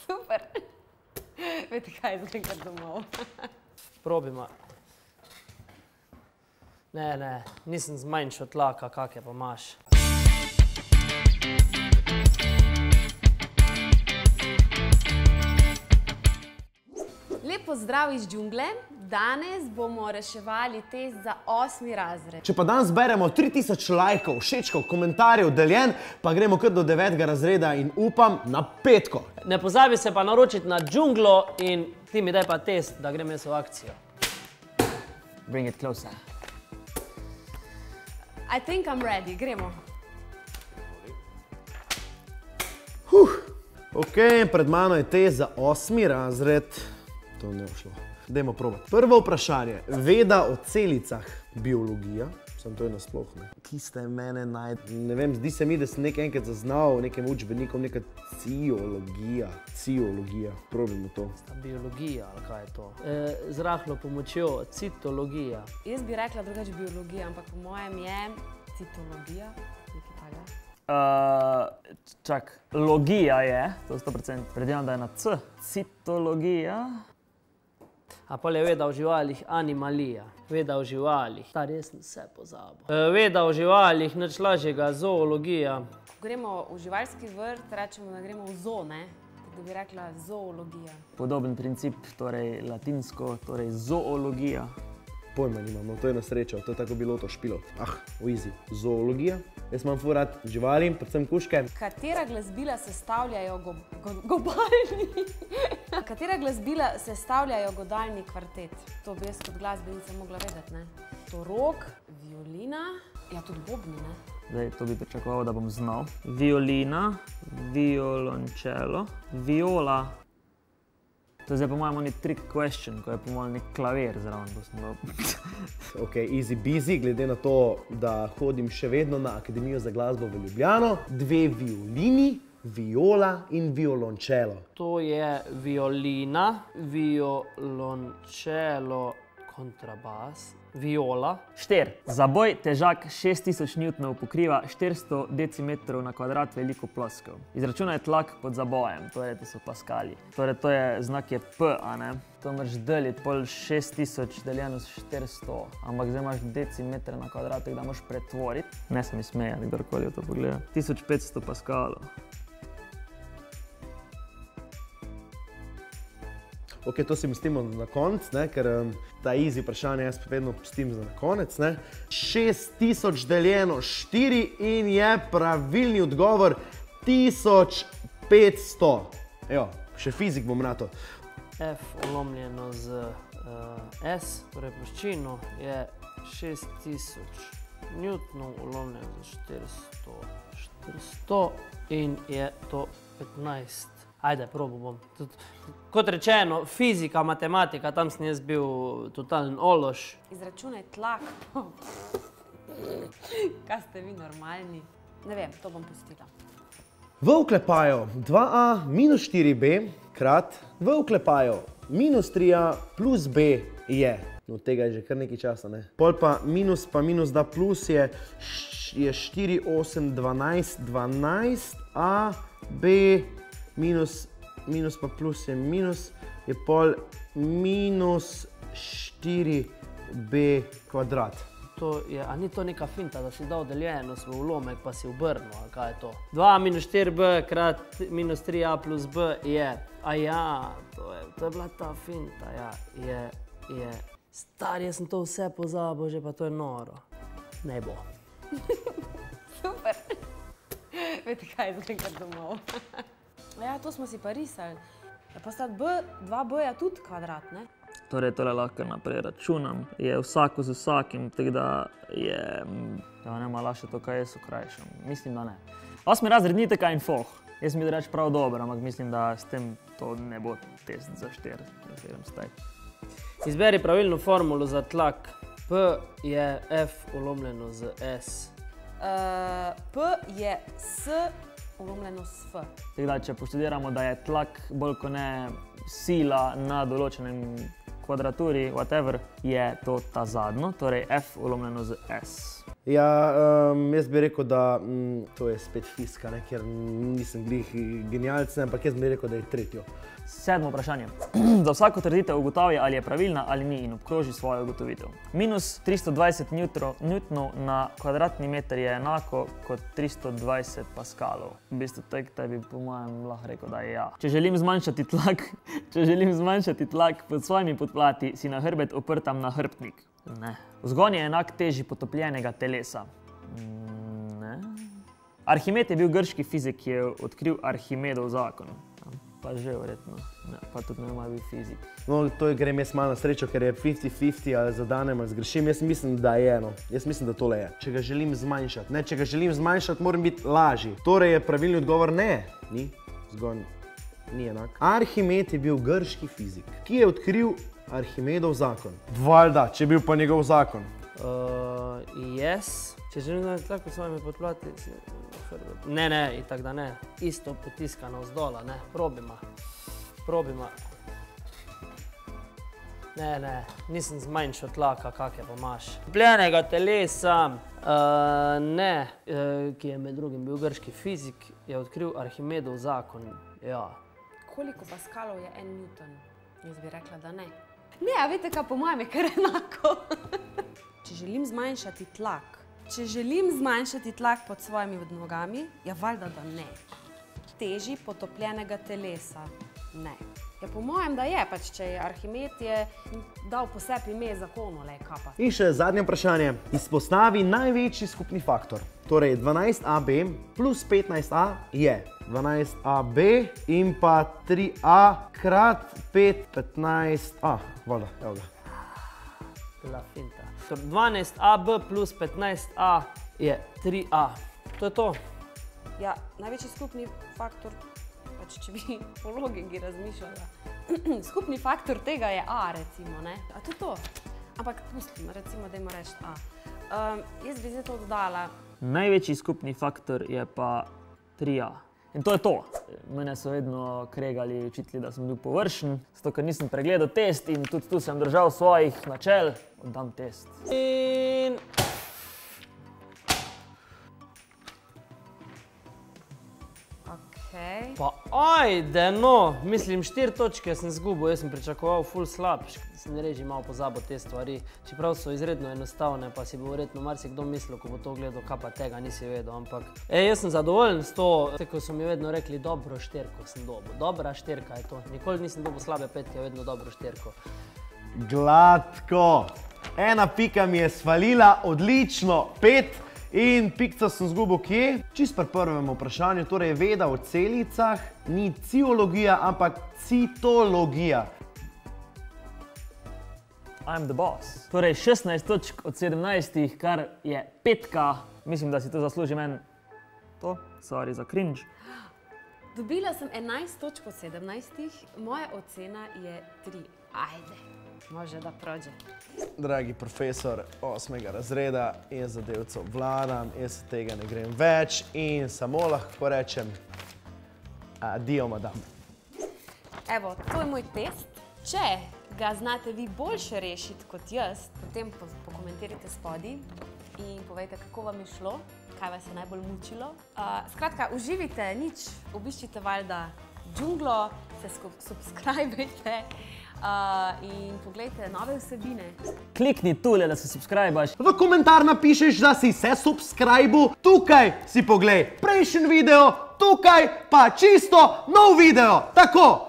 Super. Vete kaj, zdaj kar domov. Probimo. Ne, nisem zmanjšal tlaka, kakje pa imaš. Lep pozdrav iz džungle. Danes bomo reševali test za 8. razred. Če pa danes beremo 3000 lajkov, všečkov, komentarjev, deljen, pa gremo kar do 9. razreda in upam na petko. Ne pozabi se pa naročiti na džunglo in ti mi daj pa test, da grem jaz v akcijo. Bring it closer. I think I'm ready. Gremo. Ok, pred mano je test za 8. razred. To ne bo šlo. Dajmo probati. Prvo vprašanje. Veda o celicah. Biologija. Sem to je nasploh, ne. Ki ste mene ne vem, zdi se mi, da sem nekaj enkrat zaznal v nekem učbeniku, neka ciologija. Ciologija. Probimo to. Biologija, ali kaj je to? Z rahlo pomočjo, citologija. Jaz bi rekla drugače biologija, ampak po mojem je citologija. Nekaj takega. Čak, logija je, to 100%. Predvidevam, da je na C. Citologija. A pol je veda o živalih, animalija. Veda o živalih. Ta res sem vse pozabil. Veda o živalih, nič lažjega, zoologija. Ko gremo v živalski vrt, rečemo, da gremo v zoo, ne? Tako da bi rekla zoologija. Podoben princip, torej latinsko, torej zoologija. Pojma nimam, no to je na srečo, to je tako bilo to špilo. Easy. Zoologija. Jaz imam ful rad živali, predvsem kužke. Katera glasbila sestavljajo godalni? Katera glasbila sestavljajo godalni kvartet? To bi jaz kot glasbenica mogla vedeti, ne? To rog, violina, ja tudi bobni, ne? Zdaj, to bi pričakoval, da bom znal. Violina, violončelo, viola. To je zdaj po mojem oni trick question, ko je po mojem nek klavir zraven. Ok, easy busy, glede na to, da hodim še vedno na Akademijo za glasbo v Ljubljano. 2 violini, viola in violončelo. To je violina, violončelo, kontrabas, viola. Šter. Zaboj težak 6000 Newtonov pokriva 400 decimetrov na kvadrat veliko ploskov. Izračunaj tlak pod zabojem, torej to so paskali. Torej to je znak je P, a ne? To moraš deliti pol 6000 deljeno s 400, ampak zdaj imaš decimetre na kvadrat, da moraš pretvoriti. Ne se mi smejati, kdorkoli to pogleda. 1500 paskalov. Ok, to si mestimo na konec, ker ta easy vprašanje jaz vedno pustim za na konec. 6000 deljeno 4 in je pravilni odgovor 1500. Evo, še fizik bom nato. F ulomljeno z S, torej ploščino, je 6000 Newtonov ulomljeno z 400 in je to 15. Ajde, probal bom. Kot rečeno, fizika, matematika, tam sem jaz bil totalen ološ. Izračunaj tlak. Kaj ste vi normalni? Ne vem, to bom pustila. V oklepaju 2a minus 4b krat v oklepaju minus 3a plus b je. No, tega je že kar nekaj časa, ne? Pol pa minus da plus je 4, 8, 12, 12a, b minus pa plus je minus, je pol minus 4b kvadrat. To je, a ni to neka finta, da si dal deljenost v ulomek, pa si obrnil, ali kaj je to? 2 minus 4b krat minus 3a plus b je. A ja, to je bila ta finta, ja, je. Star, jaz sem to vse pozabil, že pa to je noro. Ne bo. Super. Vete kaj, zdaj kar domov. Ja, to smo si pa risali. Pa sta 2b-ja tudi kvadrat, ne? Torej, tole lahko naprej računam. Je vsako z vsakim, tako da je... Ja, ne malo še to, kaj jaz okrajšam. Mislim, da ne. 8. razred ni taka infoh. Jaz mi da reč prav dobro, ampak mislim, da s tem to ne bo test za 4. Izberi pravilno formulo za tlak. P je F ulomljeno z S. P je S ulomljeno s F. Tako da, če poštudiramo, da je tlak bolj kot ne sila na določenem kvadraturi, whatever, je to ta zadnjo, torej F ulomljeno z S. Ja, jaz bi rekel, da to je spet fizika, ne, ker nisem glih genialc, ampak jaz bi rekel, da je tretjo. 7. vprašanje. Za vsako trditev ugotavlja, ali je pravilna ali ni in obkroži svojo ugotovitev. Minus 320 newtonov na kvadratni meter je enako kot 320 paskalov. V bistvu te bi po mojem lahko rekel, da je ja. Če želim zmanjšati tlak pod svojimi podplati, si na hrbet oprtam na hrbtnik. Ne. Vzgon je enak teži potopljenega telesa. Ne. Arhimed je bil grški fizik, ki je odkril Arhimedov zakon. Pa že verjetno, pa tudi ne bi bil fizik. No, to grem jaz malo na srečo, ker je 50-50, ali zadanem, ali zgrešim. Jaz mislim, da je eno. Jaz mislim, da tole je. Če ga želim zmanjšati. Ne, če ga želim zmanjšati, moram biti lažji. Torej je pravilni odgovor ne. Ni. Zgon ni enak. Arhimed je bil grški fizik, ki je odkril Arhimedov zakon. Valjda, če je bil pa njegov zakon. Yes. Če želim zmanjšati tlak pod svojimi podplati, si hrbet. Ne, itak da ne. Isto potiska navzdola, ne. Probima. Ne, nisem zmanjšal tlaka, kak je pa imaš. Potopljenega telesa, ki je med drugim bil grški fizik, je odkril Arhimedov zakon, ja. Koliko paskalov je 1 newton? Jaz bi rekla, da ne. Ne, a veste, kaj po mojem je kar enako. Če želim zmanjšati tlak pod svojimi nogami, ja valjda, da ne. Teži potopljenega telesa, ne. Ja, po mojem, da je, pač, če je Arhimed je dal po sebi ime zakonu, le kapa. In še zadnje vprašanje. Izpostavi največji skupni faktor. Torej 12AB plus 15A je 12AB in pa 3A krat 5, 15A. Voda, evo ga. Bila finta. 12AB plus 15A je 3A. To je to. Ja, največji skupni faktor, pač če bi po logiki razmišljala. Skupni faktor tega je A, recimo, ne? A to je to? Ampak pustimo, recimo, dajmo reči A. Jaz bi zdaj to dodala. Največji skupni faktor je pa 3A. In to je to. Mene so vedno kregali, učitelji, da sem bil površen, zato ker nisem pregledal test in tudi tu sem držal svojih načel. Oddam test. In... Pa ajde, no, mislim 4 točke sem zgubil, jaz sem pričakoval ful slab, sem reži malo pozabil te stvari, čeprav so izredno enostavne, pa si bo verjetno marsikdo mislil, ko bo to gledal, kaj pa tega nisi vedel, ampak jaz sem zadovoljen s to, ko so mi vedno rekli, dobro šterko sem dobil, dobra šterka je to, nikoli nisem dobil slabe petke, vedno dobro šterko. Gladko, 1 pika mi je svalila, odlično, 5. In pikco sem zgubil kje? Čist pri prvem vprašanju, torej veda o celicah ni ciologija, ampak citologija. I'm the boss. Torej 16 točk od 17, kar je 5. Mislim, da si to zaslužim to, sorry za cringe. Dobila sem 11 točk od 17, moja ocena je 3. Ajde, može da prođe. Dragi profesor 8. razreda, jaz zadevco vladam, jaz od tega ne grem več in samo lahko rečem adio, madam. Evo, to je moj test. Če ga znate vi boljše rešiti kot jaz, potem pokomentirajte spodaj in povejte, kako vam je šlo, kaj vas je najbolj mučilo. Skratka, uživite, nič, obiščite valjda džunglo, se subscribejte in poglejte nove vsebine. Klikni tule, da se subscribaš. V komentar napišeš, da si se subscribu, tukaj si poglej prejšnji video, tukaj pa čisto nov video, tako!